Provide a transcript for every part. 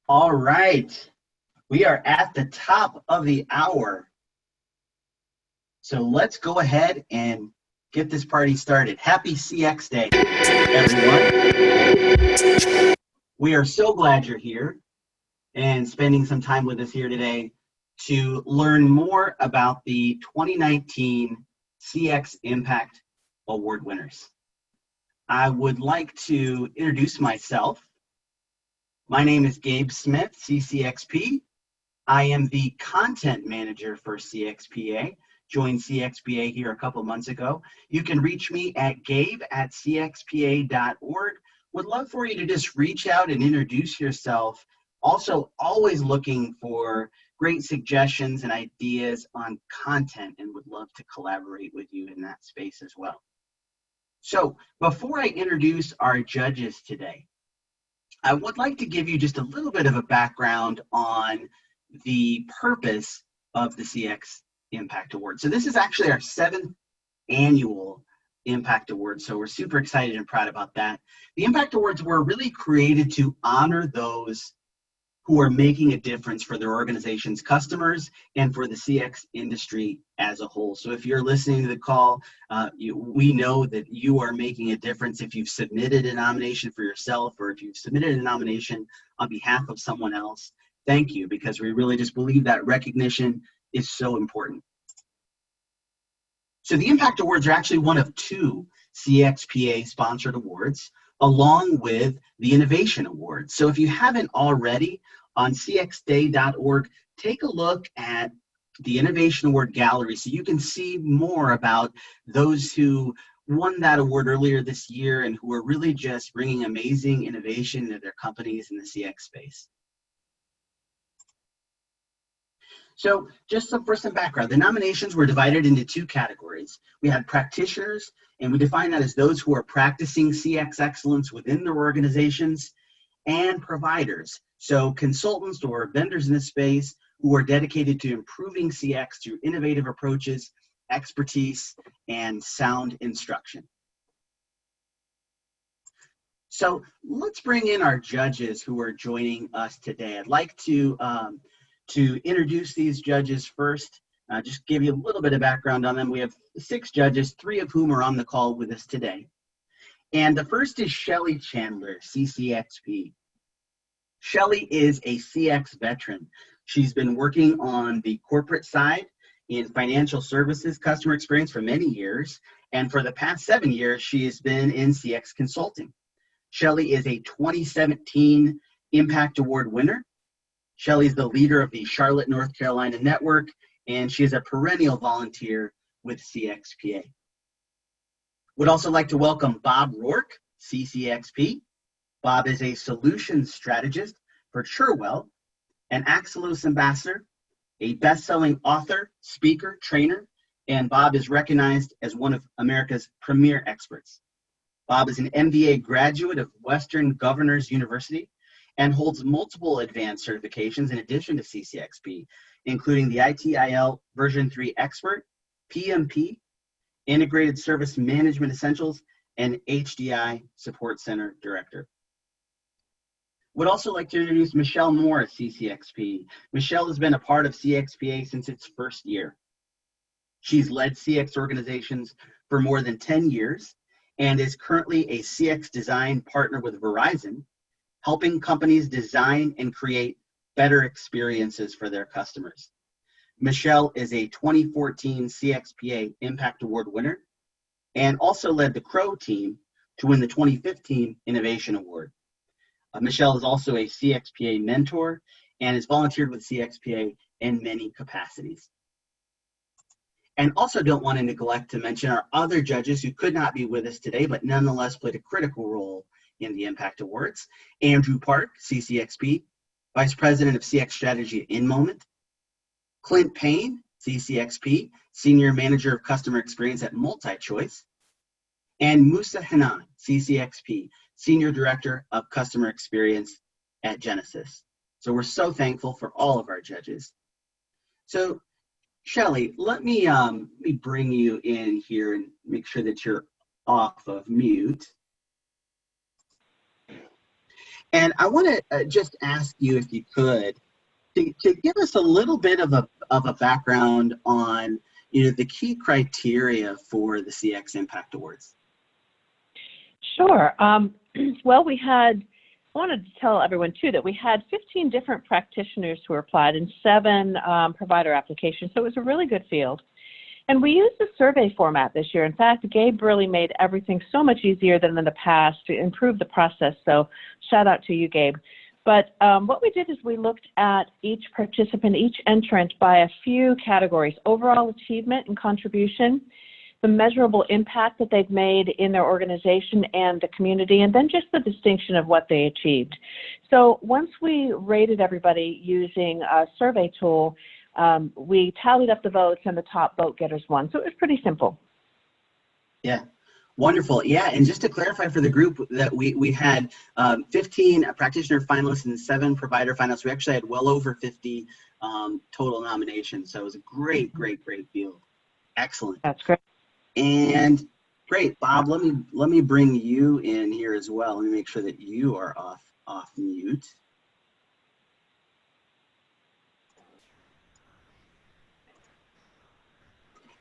All right, we are at the top of the hour. So let's go ahead and get this party started. Happy CX Day, everyone. We are so glad you're here and spending some time with us here today to learn more about the 2019 CX Impact Award winners. I would like to introduce myself. My name is Gabe Smith, CCXP. I am the content manager for CXPA. Joined CXPA here a couple months ago. You can reach me at gabe@cxpa.org. Would love for you to just reach out and introduce yourself. Also, always looking for great suggestions and ideas on content and would love to collaborate with you in that space as well. So before I introduce our judges today, I would like to give you just a little bit of a background on the purpose of the CX Impact Award. So this is actually our 7th annual Impact Award, so we're super excited and proud about that. The Impact Awards were really created to honor those who are making a difference for their organization's customers and for the CX industry as a whole. So if you're listening to the call, we know that you are making a difference if you've submitted a nomination for yourself or if you've submitted a nomination on behalf of someone else. Thank you, because we really just believe that recognition is so important. So the Impact Awards are actually one of 2 CXPA sponsored awards, along with the Innovation Award. So if you haven't already, on cxday.org, take a look at the Innovation Award gallery so you can see more about those who won that award earlier this year and who are really just bringing amazing innovation to their companies in the CX space. So just for some background, the nominations were divided into 2 categories. We had practitioners, and we define that as those who are practicing CX excellence within their organizations, and providers, so consultants or vendors in this space who are dedicated to improving CX through innovative approaches, expertise, and sound instruction. So let's bring in our judges who are joining us today. I'd like to introduce these judges first, just give you a little bit of background on them. We have 6 judges, 3 of whom are on the call with us today. And the first is Shelly Chandler, CCXP. Shelly is a CX veteran. She's been working on the corporate side in financial services customer experience for many years. And for the past 7 years, she has been in CX consulting. Shelly is a 2017 Impact Award winner. Shelly is the leader of the Charlotte, North Carolina network, and she is a perennial volunteer with CXPA. Would also like to welcome Bob Rourke, CCXP. Bob is a solutions strategist for Cherwell, an Axelos ambassador, a best-selling author, speaker, trainer, and Bob is recognized as one of America's premier experts. Bob is an MBA graduate of Western Governors University and holds multiple advanced certifications in addition to CCXP, including the ITIL version 3 expert, PMP, Integrated Service Management Essentials, and HDI Support Center Director. Would also like to introduce Michelle Moore, CCXP. Michelle has been a part of CXPA since its first year. She's led CX organizations for more than 10 years and is currently a CX design partner with Verizon, helping companies design and create better experiences for their customers. Michelle is a 2014 CXPA Impact Award winner and also led the Crow team to win the 2015 Innovation Award. Michelle is also a CXPA mentor and has volunteered with CXPA in many capacities. And also don't want to neglect to mention our other judges who could not be with us today, but nonetheless played a critical role in the Impact Awards. Andrew Park, CCXP, Vice President of CX Strategy at InMoment. Clint Payne, CCXP, Senior Manager of Customer Experience at MultiChoice. And Musa Hanan, CCXP, Senior Director of Customer Experience at Genesis. So we're so thankful for all of our judges. So Shelly, let me bring you in here and make sure that you're off of mute. And I want to just ask you, if you could, to give us a little bit of a background on, the key criteria for the CX Impact Awards. Sure. Well, I wanted to tell everyone too that we had 15 different practitioners who applied and 7 provider applications, so it was a really good field. And we used a survey format this year. In fact, Gabe really made everything so much easier than in the past to improve the process, so shout out to you, Gabe. But what we did is we looked at each participant, each entrant by a few categories: overall achievement and contribution, the measurable impact that they've made in their organization and the community, and then just the distinction of what they achieved. So once we rated everybody using a survey tool, we tallied up the votes and the top vote getters won. So it was pretty simple. Yeah. Wonderful. Yeah, and just to clarify for the group that we had 15 practitioner finalists and 7 provider finalists. We actually had well over 50 total nominations. So it was a great field. Excellent. That's great. And great, Bob. Let me bring you in here as well. Let me make sure that you are off mute.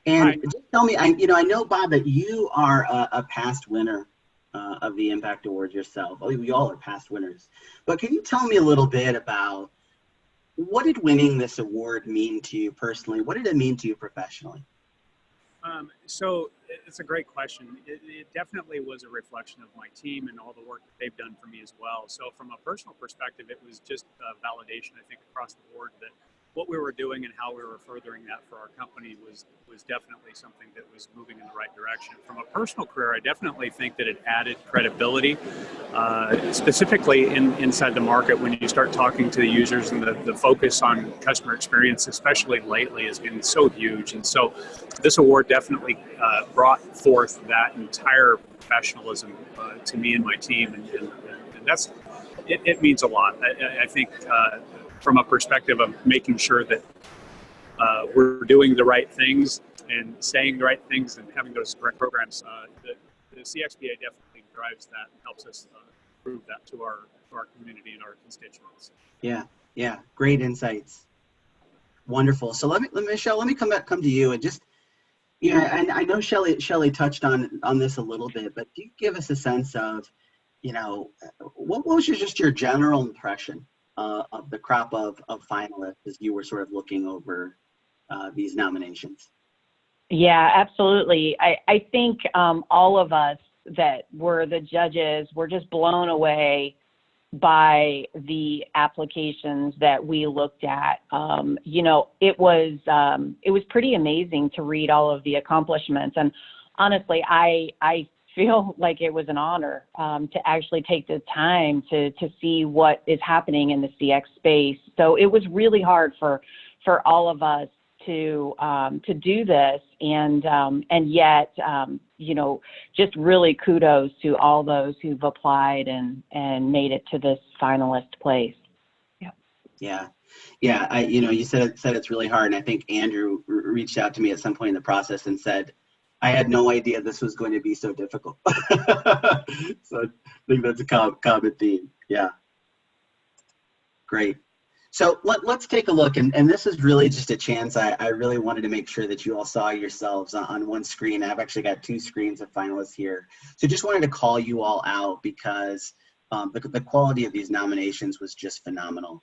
And just tell me, I know, Bob, that you are a past winner of the Impact Award yourself. We all are past winners. But can you tell me a little bit about what did winning this award mean to you personally? What did it mean to you professionally? So it's a great question. It definitely was a reflection of my team and all the work that they've done for me as well. So from a personal perspective, it was just a validation, I think, across the board that what we were doing and how we were furthering that for our company was definitely something that was moving in the right direction. From a personal career, I definitely think that it added credibility, specifically inside the market when you start talking to the users, and the focus on customer experience, especially lately, has been so huge. And so this award definitely brought forth that entire professionalism to me and my team, and that's it means a lot. I think from a perspective of making sure that we're doing the right things and saying the right things and having those correct programs, the CXPA definitely drives that and helps us prove that to our community and our constituents. Yeah, great insights. Wonderful. So Michelle, let me come to you and just, and I know Shelley touched on this a little bit, but do you give us a sense of, what was just your general impression of the crop of finalists as you were sort of looking over these nominations? Yeah, absolutely. I think all of us that were the judges were just blown away by the applications that we looked at. It was pretty amazing to read all of the accomplishments, and honestly, I feel like it was an honor to actually take the time to see what is happening in the CX space. So it was really hard for all of us to do this, and yet just really kudos to all those who've applied and made it to this finalist place. Yeah. You said it's really hard, and I think Andrew reached out to me at some point in the process and said, I had no idea this was going to be so difficult. So I think that's a common theme. Yeah. Great. So let's take a look. And this is really just a chance. I really wanted to make sure that you all saw yourselves on one screen. I've actually got 2 screens of finalists here. So just wanted to call you all out because the quality of these nominations was just phenomenal.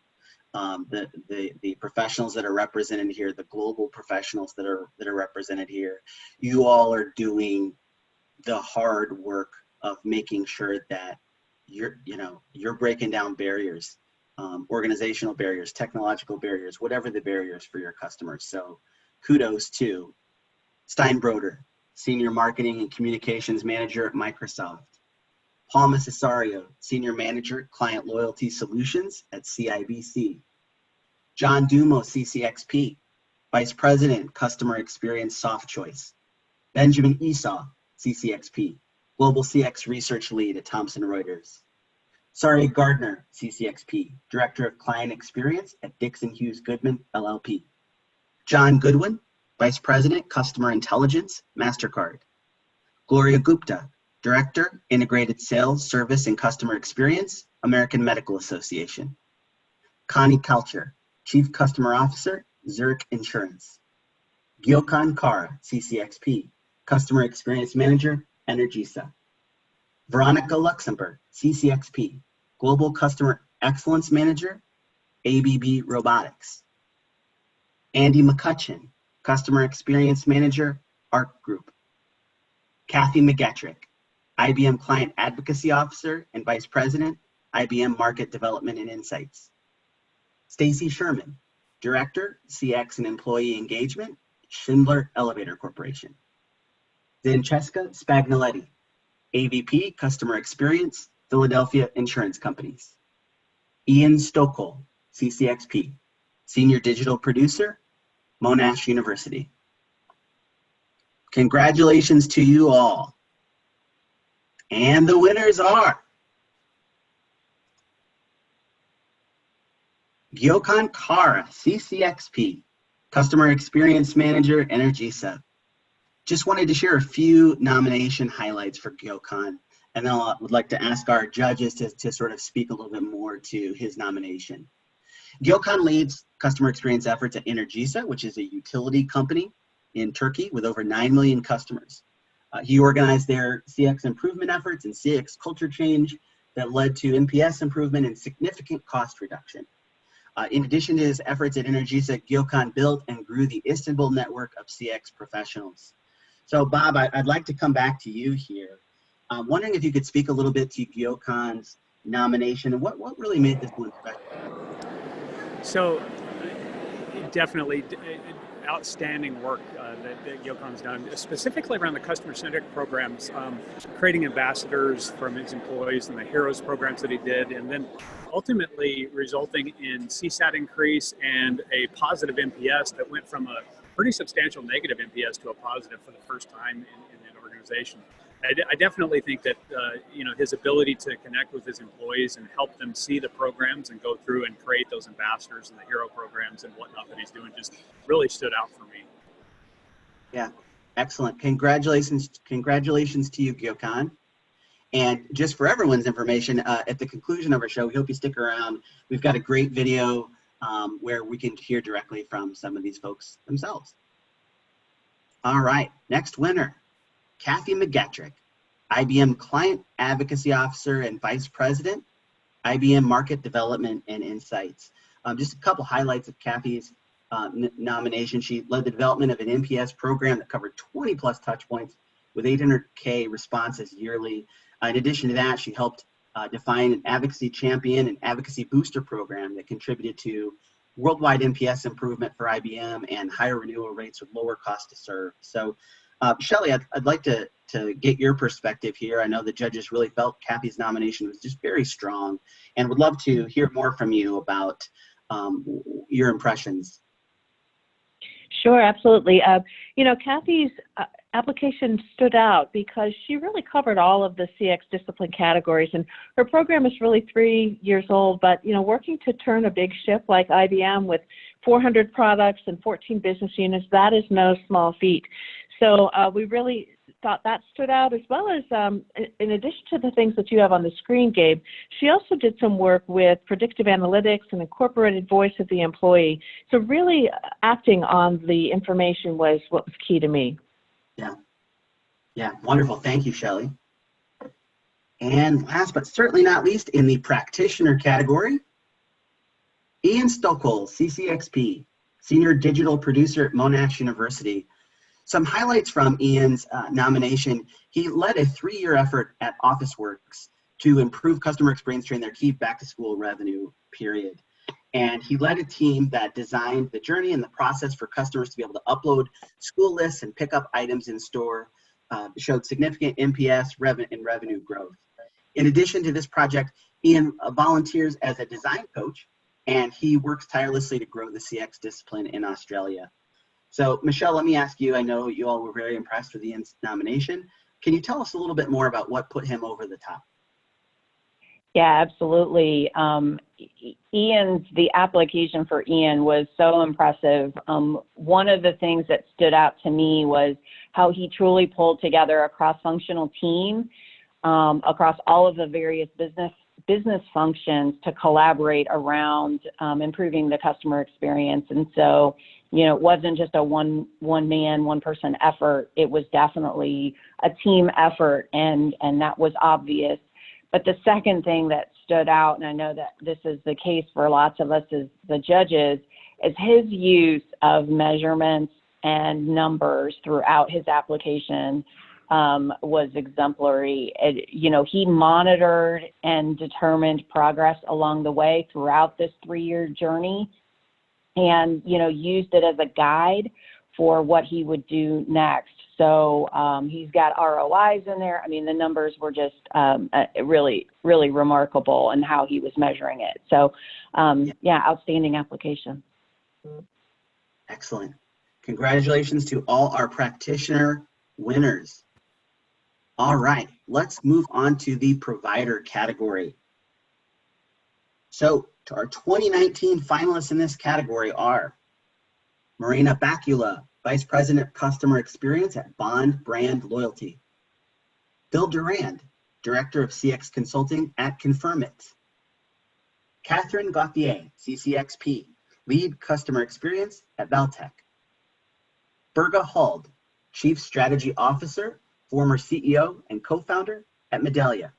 The professionals that are represented here, the global professionals that are represented here, you all are doing the hard work of making sure that you're breaking down barriers, organizational barriers, technological barriers, whatever the barriers for your customers. So kudos to Steinbroder, Senior Marketing and Communications Manager at Microsoft. Paul Cesario, Senior Manager, Client Loyalty Solutions at CIBC. John Dumo, CCXP, Vice President, Customer Experience Soft Choice. Benjamin Esau, CCXP, Global CX Research Lead at Thomson Reuters. Sari Gardner, CCXP, Director of Client Experience at Dixon Hughes Goodman, LLP. John Goodwin, Vice President, Customer Intelligence, MasterCard. Gloria Gupta, Director, Integrated Sales, Service, and Customer Experience, American Medical Association. Connie Kalcher, Chief Customer Officer, Zurich Insurance. Gyokan Kara, CCXP, Customer Experience Manager, Energisa. Veronica Luxembourg, CCXP, Global Customer Excellence Manager, ABB Robotics. Andy McCutcheon, Customer Experience Manager, ARC Group. Kathy McGetrick, IBM Client Advocacy Officer and Vice President, IBM Market Development and Insights. Stacy Sherman, Director, CX and Employee Engagement, Schindler Elevator Corporation. Francesca Spagnoletti, AVP Customer Experience, Philadelphia Insurance Companies. Ian Stokel, CCXP, Senior Digital Producer, Monash University. Congratulations to you all. And the winners are Gyokan Kara, CCXP, Customer Experience Manager, Energisa. Just wanted to share a few nomination highlights for Gyokan, and then I would like to ask our judges to sort of speak a little bit more to his nomination. Gyokan leads customer experience efforts at Energisa, which is a utility company in Turkey with over 9 million customers. He organized their CX improvement efforts and CX culture change that led to NPS improvement and significant cost reduction. In addition to his efforts at Energisa, Gyokan built and grew the Istanbul network of CX professionals. So Bob, I'd like to come back to you here. I'm wondering if you could speak a little bit to Gyokan's nomination and what really made this one special? So definitely outstanding work that Gyokan's done, specifically around the customer-centric programs, creating ambassadors from his employees and the Heroes programs that he did, and then ultimately resulting in CSAT increase and a positive NPS that went from a pretty substantial negative NPS to a positive for the first time in an organization. I definitely think that his ability to connect with his employees and help them see the programs and go through and create those ambassadors and the hero programs and whatnot that he's doing just really stood out for me. Yeah, excellent. Congratulations to you, Gyokan. And just for everyone's information, at the conclusion of our show, we hope you stick around. We've got a great video where we can hear directly from some of these folks themselves. All right, next winner. Kathy McGetrick, IBM Client Advocacy Officer and Vice President, IBM Market Development and Insights. Just a couple highlights of Kathy's nomination. She led the development of an NPS program that covered 20 plus touch points with 800K responses yearly. In addition to that, she helped define an advocacy champion and advocacy booster program that contributed to worldwide NPS improvement for IBM and higher renewal rates with lower cost to serve. So Shelley, I'd like to get your perspective here. I know the judges really felt Kathy's nomination was just very strong and would love to hear more from you about your impressions. Sure, absolutely. Kathy's application stood out because she really covered all of the CX discipline categories, and her program is really 3 years old, but, working to turn a big ship like IBM with 400 products and 14 business units, that is no small feat. So we really thought that stood out, as well as in addition to the things that you have on the screen, Gabe, she also did some work with predictive analytics and incorporated voice of the employee. So really acting on the information was what was key to me. Yeah, wonderful. Thank you, Shelley. And last but certainly not least, in the practitioner category, Ian Stokel, CCXP, Senior Digital Producer at Monash University. Some highlights from Ian's nomination. He led a 3-year effort at Officeworks to improve customer experience during their key back-to-school revenue period. And he led a team that designed the journey and the process for customers to be able to upload school lists and pick up items in store, showed significant NPS and revenue growth. In addition to this project, Ian volunteers as a design coach, and he works tirelessly to grow the CX discipline in Australia. So, Michelle, let me ask you, I know you all were very impressed with Ian's nomination. Can you tell us a little bit more about what put him over the top? Yeah, absolutely. The application for Ian was so impressive. One of the things that stood out to me was how he truly pulled together a cross-functional team across all of the various business functions to collaborate around improving the customer experience. And so, you know, it wasn't just a one man, one person effort. It was definitely a team effort, and that was obvious. But the second thing that stood out, and I know that this is the case for lots of us as the judges, is his use of measurements and numbers throughout his application was exemplary. You know, he monitored and determined progress along the way throughout this 3-year journey, and, you know, used it as a guide for what he would do next. So he's got ROIs in there. I mean, the numbers were just really, really remarkable in how he was measuring it. So yeah, outstanding application. Excellent. Congratulations to all our practitioner winners. All right, let's move on to the provider category. So our 2019 finalists in this category are Marina Bacula, Vice President of Customer Experience at Bond Brand Loyalty. Bill Durand, Director of CX Consulting at Confirmit. Catherine Gauthier, CCXP, Lead Customer Experience at Valtech. Berga Hald, Chief Strategy Officer, former CEO and co-founder at Medallia.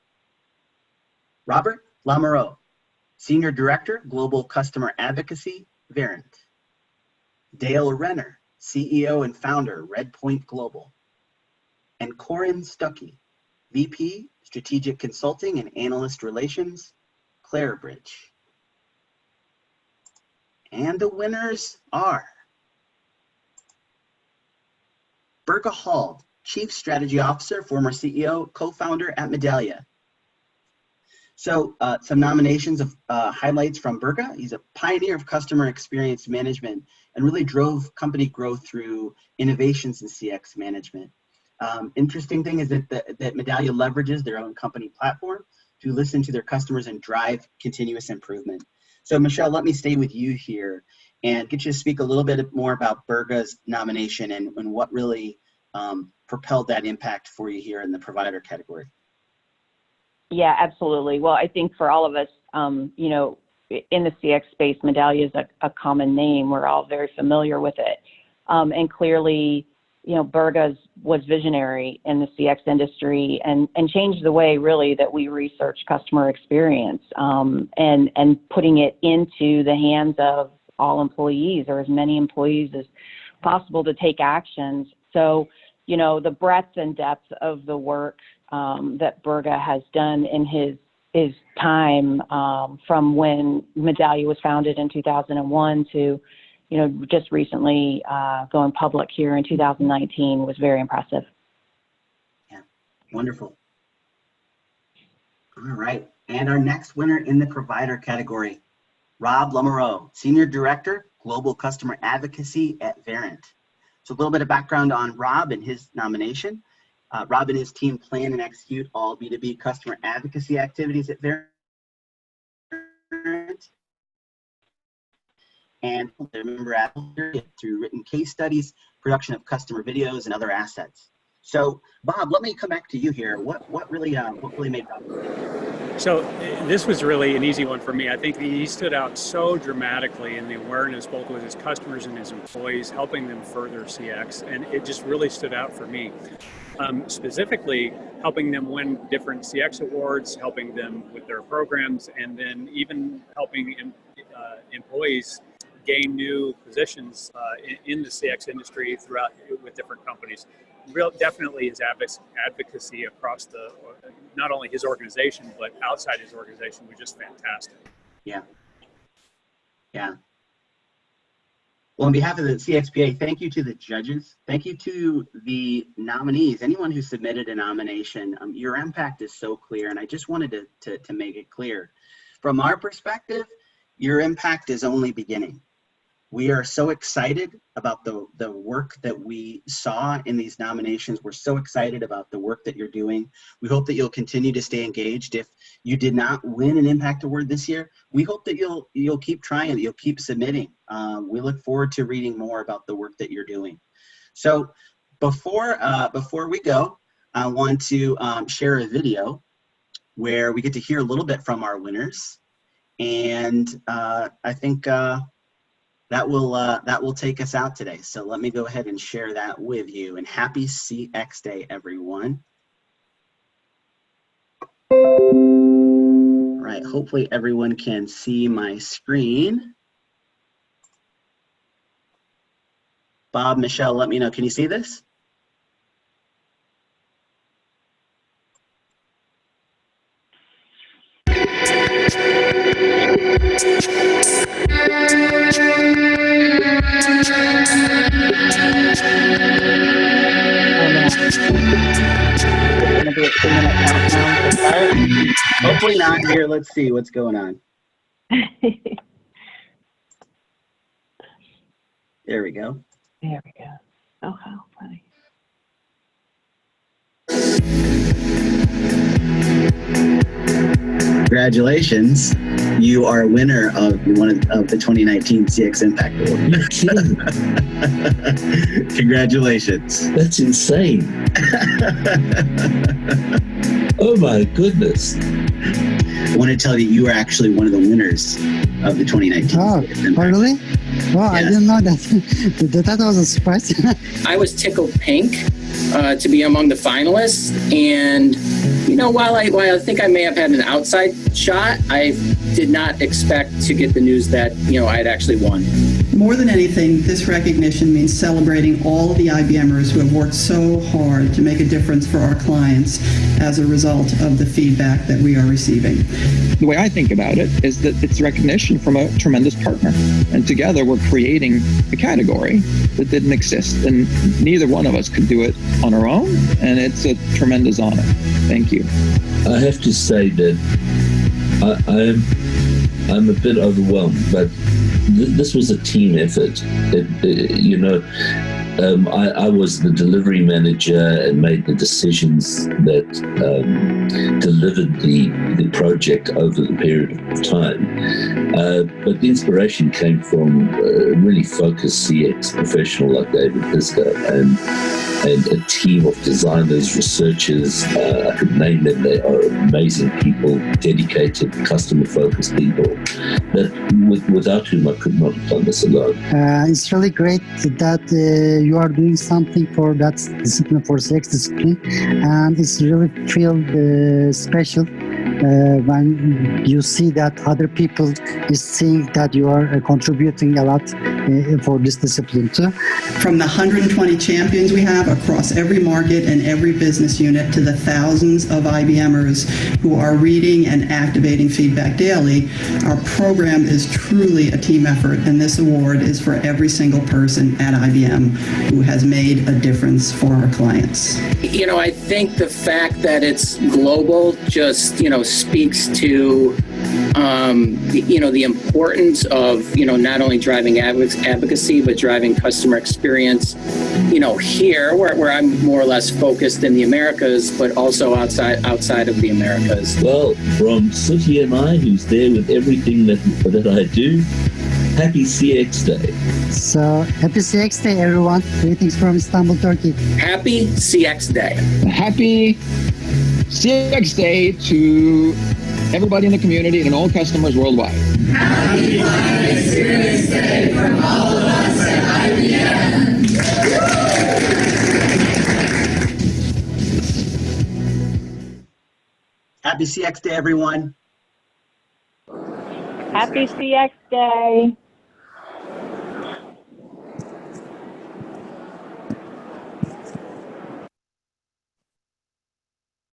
Robert Lamoureux, Senior Director, Global Customer Advocacy, Verint. Dale Renner, CEO and founder, Redpoint Global. And Corinne Stuckey, VP, Strategic Consulting and Analyst Relations, Clarabridge. And the winners are Berga Hald, Chief Strategy Officer, former CEO, co-founder at Medallia. So some nominations of highlights from Berga. He's a pioneer of customer experience management and really drove company growth through innovations in CX management. Interesting thing is that Medallia leverages their own company platform to listen to their customers and drive continuous improvement. So Michelle, let me stay with you here and get you to speak a little bit more about Berga's nomination and what really propelled that impact for you here in the provider category. Yeah, absolutely. Well, I think for all of us, you know, in the CX space, Medallia is a common name. We're all very familiar with it. And clearly, you know, Berga was visionary in the CX industry and changed the way really that we research customer experience and putting it into the hands of all employees, or as many employees as possible, to take actions. So, you know, the breadth and depth of the work that Berga has done in his time from when Medallia was founded in 2001 to, you know, just recently going public here in 2019 was very impressive. Yeah, wonderful. All right, and our next winner in the provider category, Rob Lamoureux, Senior Director, Global Customer Advocacy at Verint. So a little bit of background on Rob and his nomination. Rob and his team plan and execute all B2B customer advocacy activities at Verint. And they remember through written case studies, production of customer videos, and other assets. So, Bob, let me come back to you here. What really made Rob? So this was really an easy one for me. I think he stood out so dramatically in the awareness, both with his customers and his employees, helping them further CX, and it just really stood out for me. Specifically, helping them win different CX awards, helping them with their programs, and then even helping employees gain new positions in the CX industry throughout with different companies. Definitely his advocacy across not only his organization, but outside his organization was just fantastic. Yeah. Yeah. Well, on behalf of the CXPA, thank you to the judges. Thank you to the nominees, anyone who submitted a nomination. Your impact is so clear, and I just wanted to make it clear. From our perspective, your impact is only beginning. We are so excited about the work that we saw in these nominations. We're so excited about the work that you're doing. We hope that you'll continue to stay engaged. If you did not win an Impact Award this year, we hope that you'll keep trying, you'll keep submitting. We look forward to reading more about the work that you're doing. So before we go, I want to share a video where we get to hear a little bit from our winners. And I think that will take us out today. So let me go ahead and share that with you. And happy CX Day, everyone. All right, hopefully everyone can see my screen. Bob, Michelle, let me know. Can you see this? Going to be a 2-minute countdown to start. Hopefully not. Here, let's see what's going on. There we go. There we go. Oh, how funny. Congratulations. You are a winner of the 2019 CX Impact Award. Congratulations. That's insane. Oh my goodness. I want to tell you, you are actually one of the winners of the 2019 CX Impact. Oh, really? Well, Yes. I didn't know that. That was a surprise. I was tickled pink to be among the finalists, and while I think I may have had an outside shot, I did not expect to get the news that I'd actually won. More than anything, this recognition means celebrating all of the IBMers who have worked so hard to make a difference for our clients as a result of the feedback that we are receiving. The way I think about it is that it's recognition from a tremendous partner. And together we're creating a category that didn't exist. And neither one of us could do it on our own. And it's a tremendous honor. Thank you. I have to say that I'm a bit overwhelmed, but this was a team effort. I was the delivery manager and made the decisions that delivered the project over the period of time. But the inspiration came from a really focused CX professional like David Piska and a team of designers, researchers. I could name them. They are amazing people, dedicated, customer-focused people that without whom I could not have done this alone. It's really great that you are doing something for that discipline, for CX discipline, and it's really feel special when you see that other people is seeing that you are contributing a lot for this discipline too. From the 120 champions we have across every market and every business unit to the thousands of IBMers who are reading and activating feedback daily, our program is truly a team effort, and this award is for every single person at IBM who has made a difference for our clients. I think the fact that it's global just, speaks to, the importance of, not only driving advocacy, but driving customer experience, here where I'm more or less focused in the Americas, but also outside of the Americas. Well, from Suti and I, who's there with everything that I do, happy CX Day. So happy CX Day, everyone. Greetings from Istanbul, Turkey. Happy CX Day. Happy CX Day to everybody in the community and all customers worldwide. Happy Client Experience Day from all of us at IBM. Happy CX Day, everyone. Happy CX Day.